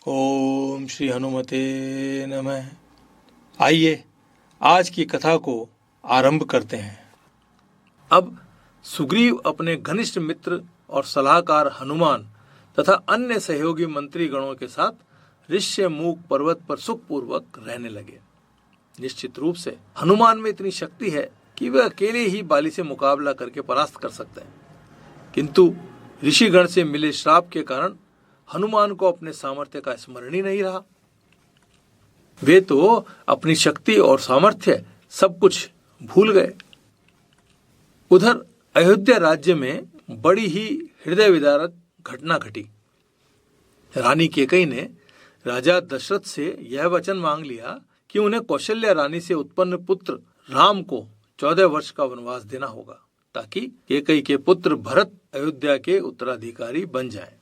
ओम श्री हनुमते नमः। आइए आज की कथा को आरंभ करते हैं। अब सुग्रीव अपने घनिष्ठ मित्र और सलाहकार हनुमान तथा अन्य सहयोगी मंत्री गणों के साथ ऋष्यमूक पर्वत पर सुखपूर्वक रहने लगे। निश्चित रूप से हनुमान में इतनी शक्ति है कि वे अकेले ही बाली से मुकाबला करके परास्त कर सकते हैं, किंतु ऋषिगण से मिले श्राप के कारण हनुमान को अपने सामर्थ्य का स्मरण ही नहीं रहा। वे तो अपनी शक्ति और सामर्थ्य सब कुछ भूल गए। उधर अयोध्या राज्य में बड़ी ही हृदय विदारक घटना घटी। रानी कैकेयी ने राजा दशरथ से यह वचन मांग लिया कि उन्हें कौशल्या रानी से उत्पन्न पुत्र राम को 14 वर्ष का वनवास देना होगा, ताकि कैकेयी के पुत्र भरत अयोध्या के उत्तराधिकारी बन जाएं।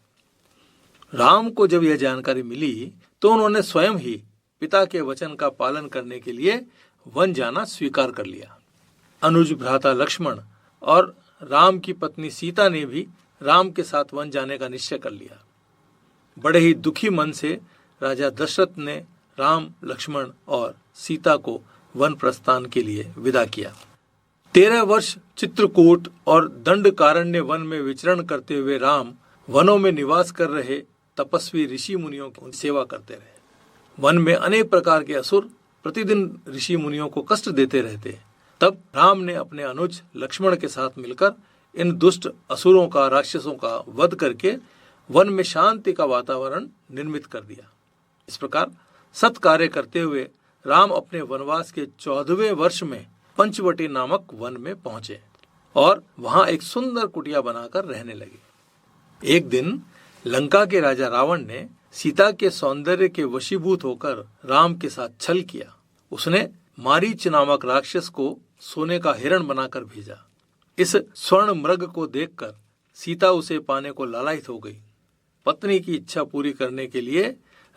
राम को जब यह जानकारी मिली तो उन्होंने स्वयं ही पिता के वचन का पालन करने के लिए वन जाना स्वीकार कर लिया। अनुज भ्राता लक्ष्मण और राम की पत्नी सीता ने भी राम के साथ वन जाने का निश्चय कर लिया। बड़े ही दुखी मन से राजा दशरथ ने राम, लक्ष्मण और सीता को वन प्रस्थान के लिए विदा किया। 13 वर्ष चित्रकूट और दंडकारण्य वन में विचरण करते हुए राम वनों में निवास कर रहे तपस्वी ऋषि मुनियों की सेवा करते रहे। वन में अनेक प्रकार के असुर प्रतिदिन ऋषि मुनियों को कष्ट देते रहते। तब राम ने अपने अनुज लक्ष्मण के साथ मिलकर इन दुष्ट असुरों का, राक्षसों का वध करके वन में शांति का वातावरण निर्मित कर दिया। इस प्रकार सत कार्य करते हुए राम अपने वनवास के 14वें वर्ष में पंचवटी नामक वन में पहुंचे और वहां एक सुंदर कुटिया बनाकर रहने लगे। एक दिन लंका के राजा रावण ने सीता के सौंदर्य के वशीभूत होकर राम के साथ छल किया। उसने मारीच नामक राक्षस को सोने का हिरण बनाकर भेजा। इस स्वर्ण मृग को देखकर सीता उसे पाने को लालायित हो गई। पत्नी की इच्छा पूरी करने के लिए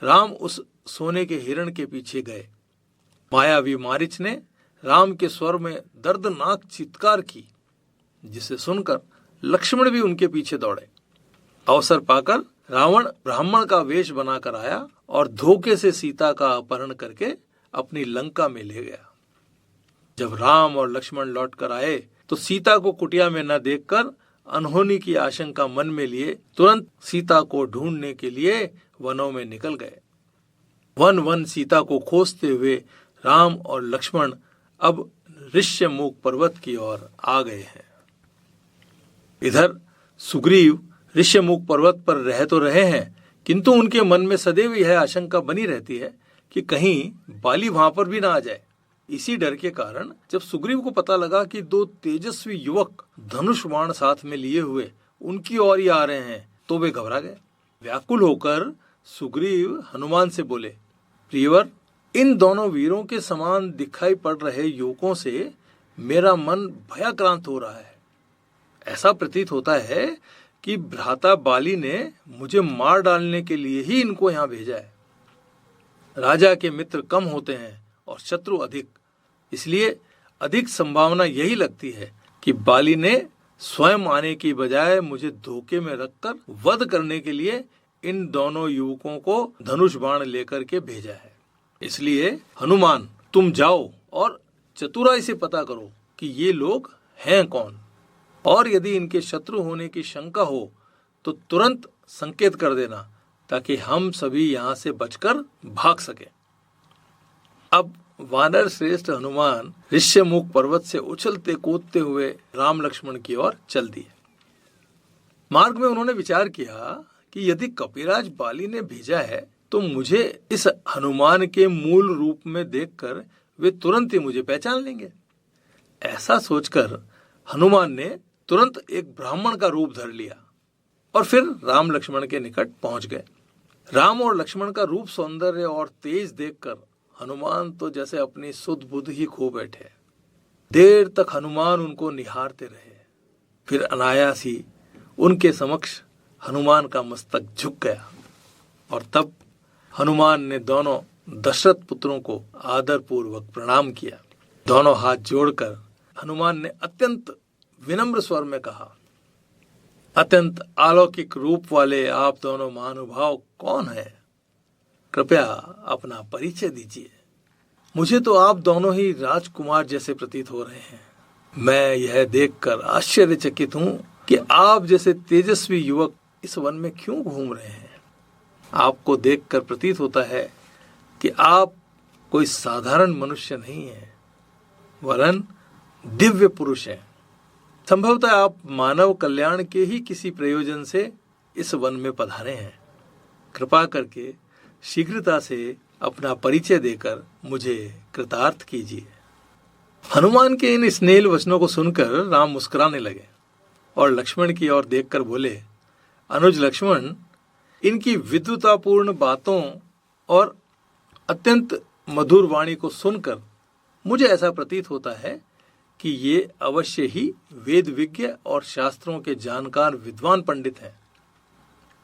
राम उस सोने के हिरण के पीछे गए। मायावी मारीच ने राम के स्वर में दर्दनाक चित्कार की, जिसे सुनकर लक्ष्मण भी उनके पीछे दौड़े। अवसर पाकर रावण ब्राह्मण का वेश बनाकर आया और धोखे से सीता का अपहरण करके अपनी लंका में ले गया। जब राम और लक्ष्मण लौट कर आए तो सीता को कुटिया में न देखकर अनहोनी की आशंका मन में लिए तुरंत सीता को ढूंढने के लिए वनों में निकल गए। वन वन सीता को खोजते हुए राम और लक्ष्मण अब ऋष्यमूक पर्वत की ओर आ गए हैं। इधर सुग्रीव ऋष्यमूक पर्वत पर रह तो रहे हैं, किंतु उनके मन में सदैव यह आशंका बनी रहती है कि कहीं बाली वहां पर भी ना आ जाए। इसी डर के कारण जब सुग्रीव को पता लगा कि 2 तेजस्वी युवक धनुष बाण साथ में लिए हुए उनकी ओर ही आ रहे हैं, तो वे घबरा गए। व्याकुल होकर सुग्रीव हनुमान से बोले, प्रियवर, इन दोनों वीरों के समान दिखाई पड़ रहे युवकों से मेरा मन भयाक्रांत हो रहा है। ऐसा प्रतीत होता है कि भ्राता बाली ने मुझे मार डालने के लिए ही इनको यहाँ भेजा है। राजा के मित्र कम होते हैं और शत्रु अधिक, इसलिए अधिक संभावना यही लगती है कि बाली ने स्वयं आने की बजाय मुझे धोखे में रखकर वध करने के लिए इन दोनों युवकों को धनुष बाण लेकर के भेजा है। इसलिए हनुमान, तुम जाओ और चतुराई से पता करो कि ये लोग हैं कौन, और यदि इनके शत्रु होने की शंका हो तो तुरंत संकेत कर देना, ताकि हम सभी यहाँ से बचकर भाग सके। अब वानर श्रेष्ठ हनुमान ऋष्यमूक पर्वत से उछलते कूदते हुए राम लक्ष्मण की ओर चल दिए। मार्ग में उन्होंने विचार किया कि यदि कपिराज बाली ने भेजा है तो मुझे इस हनुमान के मूल रूप में देखकर वे तुरंत ही मुझे पहचान लेंगे। ऐसा सोचकर हनुमान ने तुरंत एक ब्राह्मण का रूप धर लिया और फिर राम लक्ष्मण के निकट पहुंच गए। राम और लक्ष्मण का रूप, सौंदर्य और तेज देखकर हनुमान तो जैसे अपनी सुध बुध ही खो बैठे। देर तक हनुमान उनको निहारते रहे। फिर अनायास ही उनके समक्ष हनुमान का मस्तक झुक गया और तब हनुमान ने दोनों दशरथ पुत्रों को आदर पूर्वक प्रणाम किया। दोनों हाथ जोड़कर हनुमान ने अत्यंत विनम्र स्वर में कहा, अत्यंत अलौकिक रूप वाले आप दोनों महानुभाव कौन है? कृपया अपना परिचय दीजिए। मुझे तो आप दोनों ही राजकुमार जैसे प्रतीत हो रहे हैं। मैं यह देखकर आश्चर्यचकित हूं कि आप जैसे तेजस्वी युवक इस वन में क्यों घूम रहे हैं। आपको देखकर प्रतीत होता है कि आप कोई साधारण मनुष्य नहीं है, वरन दिव्य पुरुष हैं। संभवतः आप मानव कल्याण के ही किसी प्रयोजन से इस वन में पधारे हैं। कृपा करके शीघ्रता से अपना परिचय देकर मुझे कृतार्थ कीजिए। हनुमान के इन स्नेह वचनों को सुनकर राम मुस्कुराने लगे और लक्ष्मण की ओर देखकर बोले, अनुज लक्ष्मण, इनकी विद्वतापूर्ण बातों और अत्यंत मधुर वाणी को सुनकर मुझे ऐसा प्रतीत होता है कि ये अवश्य ही वेद विज्ञ और शास्त्रों के जानकार विद्वान पंडित हैं।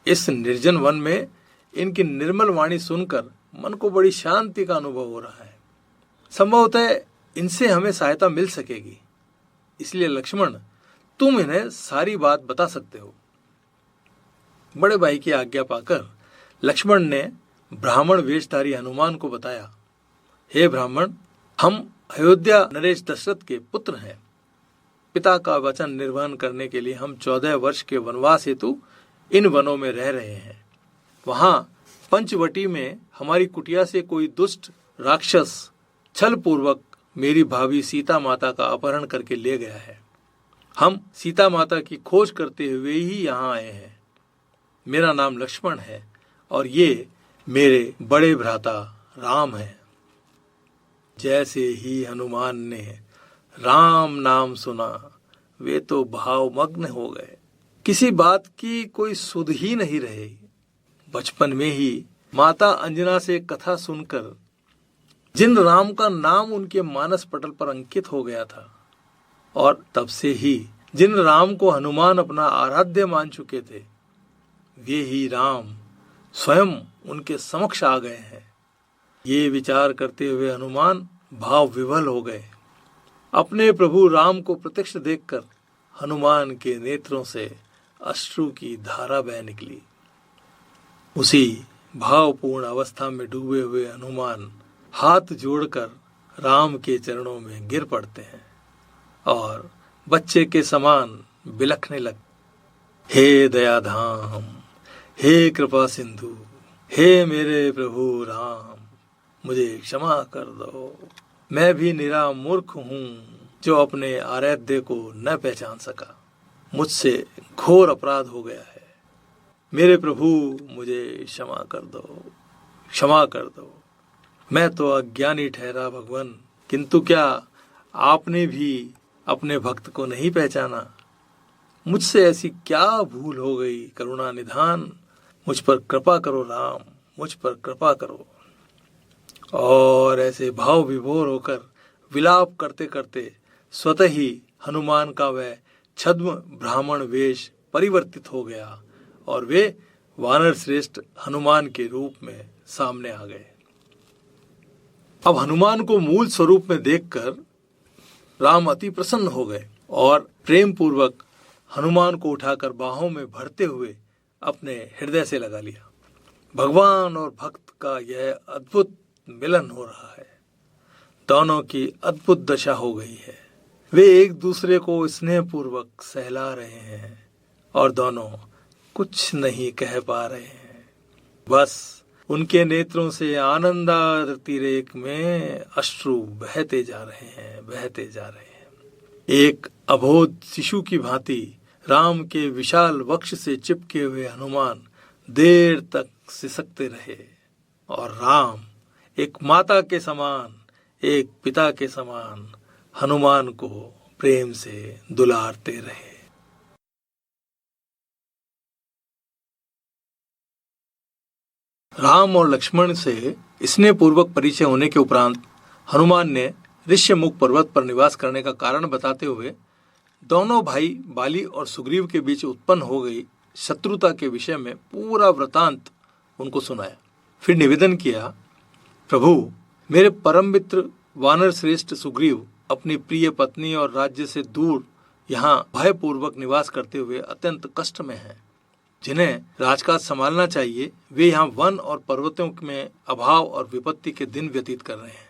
इस निर्जन वन में इनकी निर्मल वाणी सुनकर मन को बड़ी शांति का अनुभव हो रहा है। संभवतः इनसे हमें सहायता मिल सकेगी। इसलिए लक्ष्मण, तुम इन्हें सारी बात बता सकते हो। बड़े भाई की आज्ञा पाकर लक्ष्मण ने ब्राह्मण वेशधारी हनुमान को बताया, हे ब्राह्मण, हम अयोध्या नरेश दशरथ के पुत्र हैं। पिता का वचन निर्वहन करने के लिए हम 14 वर्ष के वनवास हेतु इन वनों में रह रहे हैं। वहां पंचवटी में हमारी कुटिया से कोई दुष्ट राक्षस छल पूर्वक मेरी भाभी सीता माता का अपहरण करके ले गया है। हम सीता माता की खोज करते हुए ही यहाँ आए हैं। मेरा नाम लक्ष्मण है और ये मेरे बड़े भ्राता राम है। जैसे ही हनुमान ने राम नाम सुना, वे तो भावमग्न हो गए। किसी बात की कोई सुध ही नहीं रही। बचपन में ही माता अंजना से कथा सुनकर जिन राम का नाम उनके मानस पटल पर अंकित हो गया था, और तब से ही जिन राम को हनुमान अपना आराध्य मान चुके थे, वे ही राम स्वयं उनके समक्ष आ गए हैं। ये विचार करते हुए हनुमान भाव विवल हो गए। अपने प्रभु राम को प्रत्यक्ष देखकर हनुमान के नेत्रों से अश्रु की धारा बह निकली। उसी भावपूर्ण अवस्था में डूबे हुए हनुमान हाथ जोड़कर राम के चरणों में गिर पड़ते हैं और बच्चे के समान बिलखने लगते। हे दयाधाम, हे कृपा सिंधु, हे मेरे प्रभु राम, मुझे क्षमा कर दो। मैं भी निरा मूर्ख हूँ जो अपने आराध्य को न पहचान सका। मुझसे घोर अपराध हो गया है। मेरे प्रभु, मुझे क्षमा कर दो, क्षमा कर दो। मैं तो अज्ञानी ठहरा भगवान, किंतु क्या आपने भी अपने भक्त को नहीं पहचाना? मुझसे ऐसी क्या भूल हो गई? करुणा निधान, मुझ पर कृपा करो राम, मुझ पर कृपा करो। और ऐसे भाव विभोर होकर विलाप करते करते स्वतः ही हनुमान का वह छद्म ब्राह्मण वेश परिवर्तित हो गया और वे वानर श्रेष्ठ हनुमान के रूप में सामने आ गए। अब हनुमान को मूल स्वरूप में देखकर राम अति प्रसन्न हो गए और प्रेम पूर्वक हनुमान को उठाकर बाहों में भरते हुए अपने हृदय से लगा लिया। भगवान और भक्त का यह अद्भुत मिलन हो रहा है। दोनों की अद्भुत दशा हो गई है। वे एक दूसरे को स्नेह पूर्वक सहला रहे हैं और दोनों कुछ नहीं कह पा रहे हैं। बस उनके नेत्रों से आनंदातिरेक में अश्रु बहते जा रहे हैं, बहते जा रहे हैं। एक अबोध शिशु की भांति राम के विशाल वक्ष से चिपके हुए हनुमान देर तक सिसकते रहे और राम एक माता के समान, एक पिता के समान हनुमान को प्रेम से दुलारते रहे। राम और लक्ष्मण से स्नेह पूर्वक परिचय होने के उपरांत हनुमान ने ऋष्यमुख पर्वत पर निवास करने का कारण बताते हुए दोनों भाई बाली और सुग्रीव के बीच उत्पन्न हो गई शत्रुता के विषय में पूरा वृतांत उनको सुनाया। फिर निवेदन किया, प्रभु, मेरे परम मित्र वानर श्रेष्ठ सुग्रीव अपनी प्रिय पत्नी और राज्य से दूर यहाँ भयपूर्वक निवास करते हुए अत्यंत कष्ट में हैं। जिन्हें राजकाज संभालना चाहिए वे यहाँ वन और पर्वतों में अभाव और विपत्ति के दिन व्यतीत कर रहे हैं।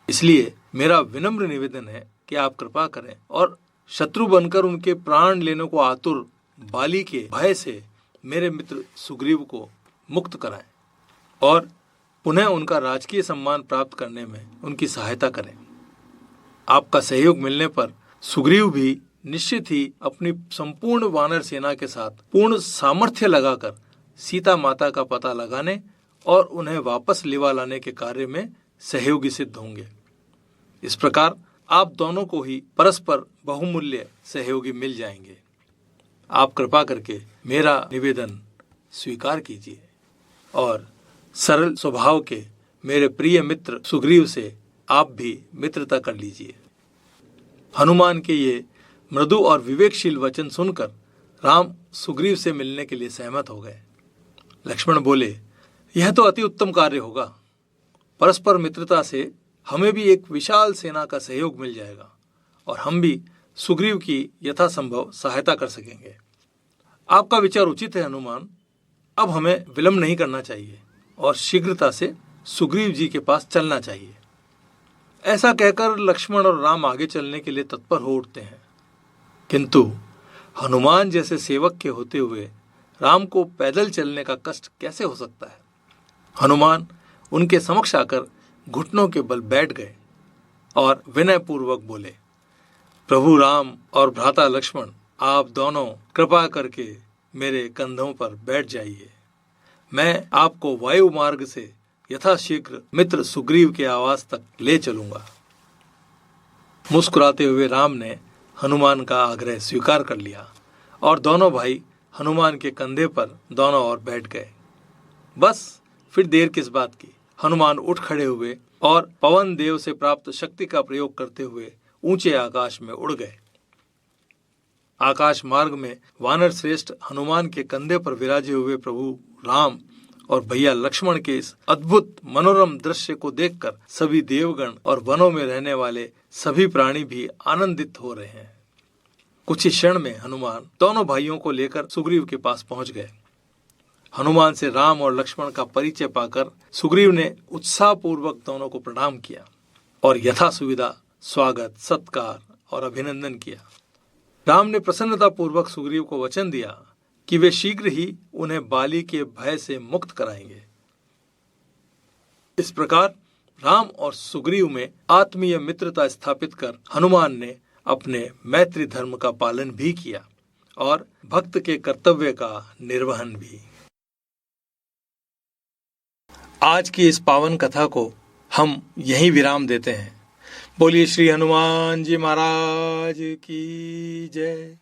इसलिए मेरा विनम्र निवेदन है कि आप कृपा करें और शत्रु बनकर उनके प्राण लेने को आतुर बाली के भय से मेरे मित्र सुग्रीव को मुक्त कराएं और पुनः उनका राजकीय सम्मान प्राप्त करने में उनकी सहायता करें। आपका सहयोग मिलने पर सुग्रीव भी निश्चित ही अपनी संपूर्ण वानर सेना के साथ पूर्ण सामर्थ्य लगाकर सीता माता का पता लगाने और उन्हें वापस लिवा लाने के कार्य में सहयोगी सिद्ध होंगे। इस प्रकार आप दोनों को ही परस्पर बहुमूल्य सहयोगी मिल जाएंगे। आप कृपा करके मेरा निवेदन स्वीकार कीजिए और सरल स्वभाव के मेरे प्रिय मित्र सुग्रीव से आप भी मित्रता कर लीजिए। हनुमान के ये मृदु और विवेकशील वचन सुनकर राम सुग्रीव से मिलने के लिए सहमत हो गए। लक्ष्मण बोले, यह तो अति उत्तम कार्य होगा। परस्पर मित्रता से हमें भी एक विशाल सेना का सहयोग मिल जाएगा और हम भी सुग्रीव की यथासंभव सहायता कर सकेंगे। आपका विचार उचित है हनुमान। अब हमें विलंब नहीं करना चाहिए और शीघ्रता से सुग्रीव जी के पास चलना चाहिए। ऐसा कहकर लक्ष्मण और राम आगे चलने के लिए तत्पर हो उठते हैं, किंतु हनुमान जैसे सेवक के होते हुए राम को पैदल चलने का कष्ट कैसे हो सकता है। हनुमान उनके समक्ष आकर घुटनों के बल बैठ गए और विनय पूर्वक बोले, प्रभु राम और भ्राता लक्ष्मण, आप दोनों कृपा करके मेरे कंधों पर बैठ जाइए। मैं आपको वायु मार्ग से यथाशीघ्र मित्र सुग्रीव के आवास तक ले चलूंगा। मुस्कुराते हुए राम ने हनुमान का आग्रह स्वीकार कर लिया और दोनों भाई हनुमान के कंधे पर दोनों ओर बैठ गए। बस फिर देर किस बात की। हनुमान उठ खड़े हुए और पवन देव से प्राप्त शक्ति का प्रयोग करते हुए ऊंचे आकाश में उड़ गए। आकाश मार्ग में वानर श्रेष्ठ हनुमान के कंधे पर विराजे हुए प्रभु राम और भैया लक्ष्मण के इस अद्भुत मनोरम दृश्य को देखकर सभी देवगण और वनों में रहने वाले सभी प्राणी भी आनंदित हो रहे हैं। कुछ ही क्षण में हनुमान दोनों भाइयों को लेकर सुग्रीव के पास पहुंच गए। हनुमान से राम और लक्ष्मण का परिचय पाकर सुग्रीव ने उत्साहपूर्वक दोनों को प्रणाम किया और यथा सुविधा स्वागत, सत्कार और अभिनंदन किया। राम ने प्रसन्नता पूर्वक सुग्रीव को वचन दिया कि वे शीघ्र ही उन्हें बाली के भय से मुक्त कराएंगे। इस प्रकार राम और सुग्रीव में आत्मीय मित्रता स्थापित कर हनुमान ने अपने मैत्री धर्म का पालन भी किया और भक्त के कर्तव्य का निर्वहन भी। आज की इस पावन कथा को हम यहीं विराम देते हैं। बोलिए श्री हनुमान जी महाराज की जय।